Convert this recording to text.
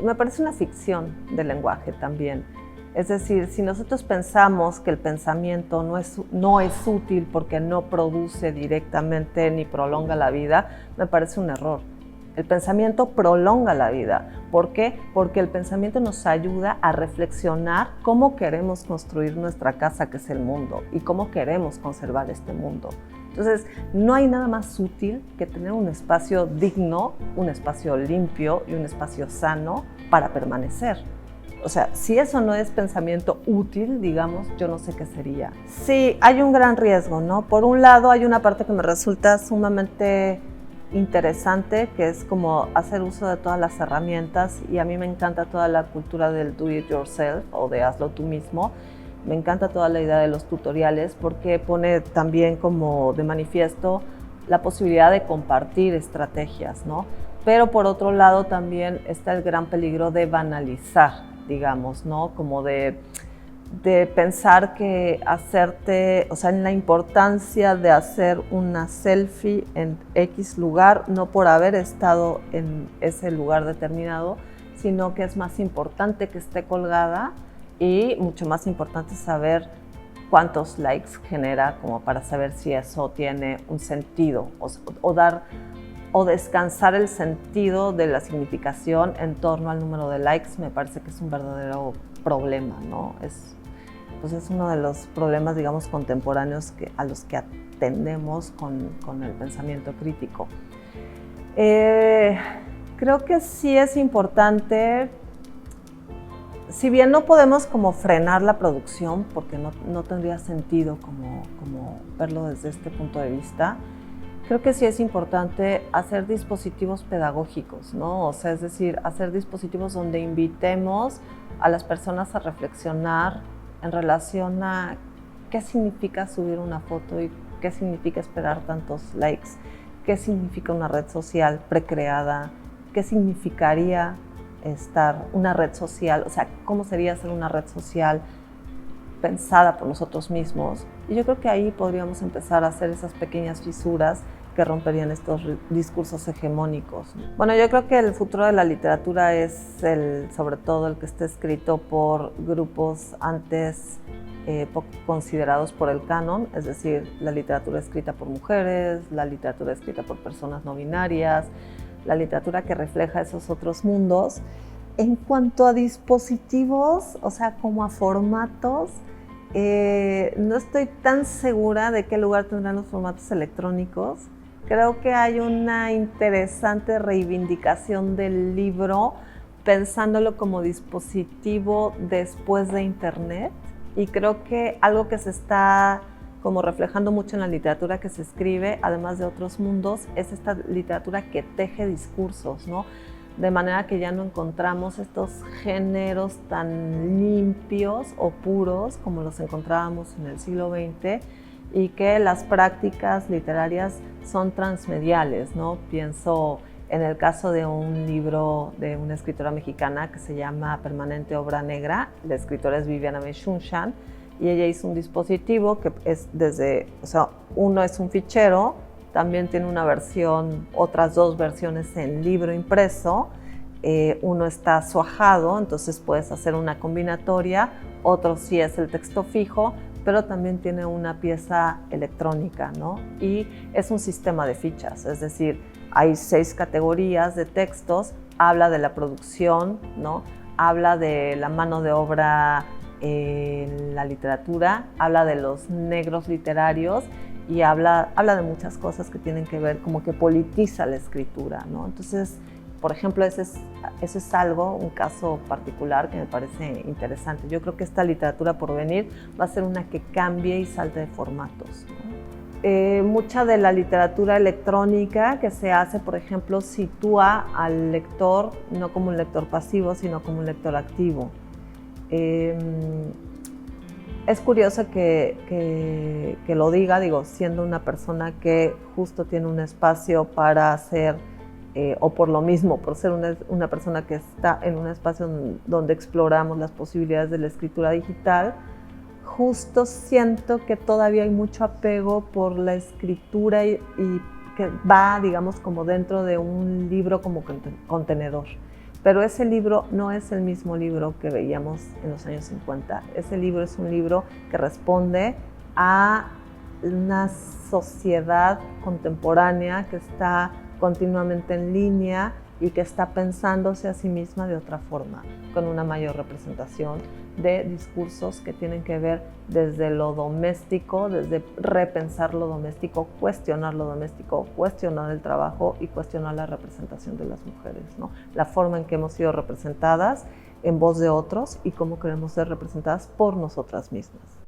me parece una ficción del lenguaje también. Es decir, si nosotros pensamos que el pensamiento no es útil porque no produce directamente ni prolonga la vida, me parece un error. El pensamiento prolonga la vida. ¿Por qué? Porque el pensamiento nos ayuda a reflexionar cómo queremos construir nuestra casa, que es el mundo, y cómo queremos conservar este mundo. Entonces, no hay nada más útil que tener un espacio digno, un espacio limpio y un espacio sano para permanecer. O sea, si eso no es pensamiento útil, digamos, yo no sé qué sería. Sí, hay un gran riesgo, ¿no? Por un lado, hay una parte que me resulta sumamente interesante, que es como hacer uso de todas las herramientas, y a mí me encanta toda la cultura del do it yourself o de hazlo tú mismo. Me encanta toda la idea de los tutoriales porque pone también como de manifiesto la posibilidad de compartir estrategias, ¿no? Pero por otro lado también está el gran peligro de banalizar, digamos, ¿no? Como de pensar que hacerte, o sea, en la importancia de hacer una selfie en X lugar, no por haber estado en ese lugar determinado, sino que es más importante que esté colgada y mucho más importante saber cuántos likes genera, como para saber si eso tiene un sentido o descansar el sentido de la significación en torno al número de likes. Me parece que es un verdadero problema, ¿no? Es uno de los problemas, digamos, contemporáneos a los que atendemos con el pensamiento crítico. Creo que sí es importante, si bien no podemos como frenar la producción, porque no tendría sentido como verlo desde este punto de vista, creo que sí es importante hacer dispositivos pedagógicos, ¿no? O sea, es decir, hacer dispositivos donde invitemos a las personas a reflexionar en relación a qué significa subir una foto y qué significa esperar tantos likes, qué significa una red social precreada, qué significaría estar una red social, o sea, cómo sería ser una red social pensada por nosotros mismos. Y yo creo que ahí podríamos empezar a hacer esas pequeñas fisuras que romperían estos discursos hegemónicos. Bueno, yo creo que el futuro de la literatura es sobre todo el que esté escrito por grupos antes poco considerados por el canon, es decir, la literatura escrita por mujeres, la literatura escrita por personas no binarias, la literatura que refleja esos otros mundos. En cuanto a dispositivos, o sea, como a formatos, no estoy tan segura de qué lugar tendrán los formatos electrónicos. Creo que hay una interesante reivindicación del libro pensándolo como dispositivo después de Internet, y creo que algo que se está como reflejando mucho en la literatura que se escribe, además de otros mundos, es esta literatura que teje discursos, ¿no? De manera que ya no encontramos estos géneros tan limpios o puros como los encontrábamos en el siglo XX, y que las prácticas literarias son transmediales, ¿no? Pienso en el caso de un libro de una escritora mexicana que se llama Permanente Obra Negra. La escritora es Viviana Meixunchan, y ella hizo un dispositivo que es uno es un fichero, también tiene una versión, otras dos versiones en libro impreso, uno está suajado, entonces puedes hacer una combinatoria, otro sí es el texto fijo, pero también tiene una pieza electrónica, ¿no? Y es un sistema de fichas, es decir, hay 6 categorías de textos, habla de la producción, ¿no? Habla de la mano de obra en la literatura, habla de los negros literarios y habla de muchas cosas que tienen que ver, como que politiza la escritura, ¿no? Entonces, por ejemplo, ese es algo, un caso particular que me parece interesante. Yo creo que esta literatura por venir va a ser una que cambie y salte de formatos, ¿no? Mucha de la literatura electrónica que se hace, por ejemplo, sitúa al lector no como un lector pasivo, sino como un lector activo. Es curioso que lo diga, digo, siendo una persona que justo tiene un espacio para hacer, o por lo mismo, por ser una persona que está en un espacio donde exploramos las posibilidades de la escritura digital, justo siento que todavía hay mucho apego por la escritura y que va, digamos, como dentro de un libro como contenedor. Pero ese libro no es el mismo libro que veíamos en los años 50. Ese libro es un libro que responde a una sociedad contemporánea que está continuamente en línea y que está pensándose a sí misma de otra forma, con una mayor representación de discursos que tienen que ver desde lo doméstico, desde repensar lo doméstico, cuestionar el trabajo y cuestionar la representación de las mujeres, ¿no? La forma en que hemos sido representadas en voz de otros y cómo queremos ser representadas por nosotras mismas.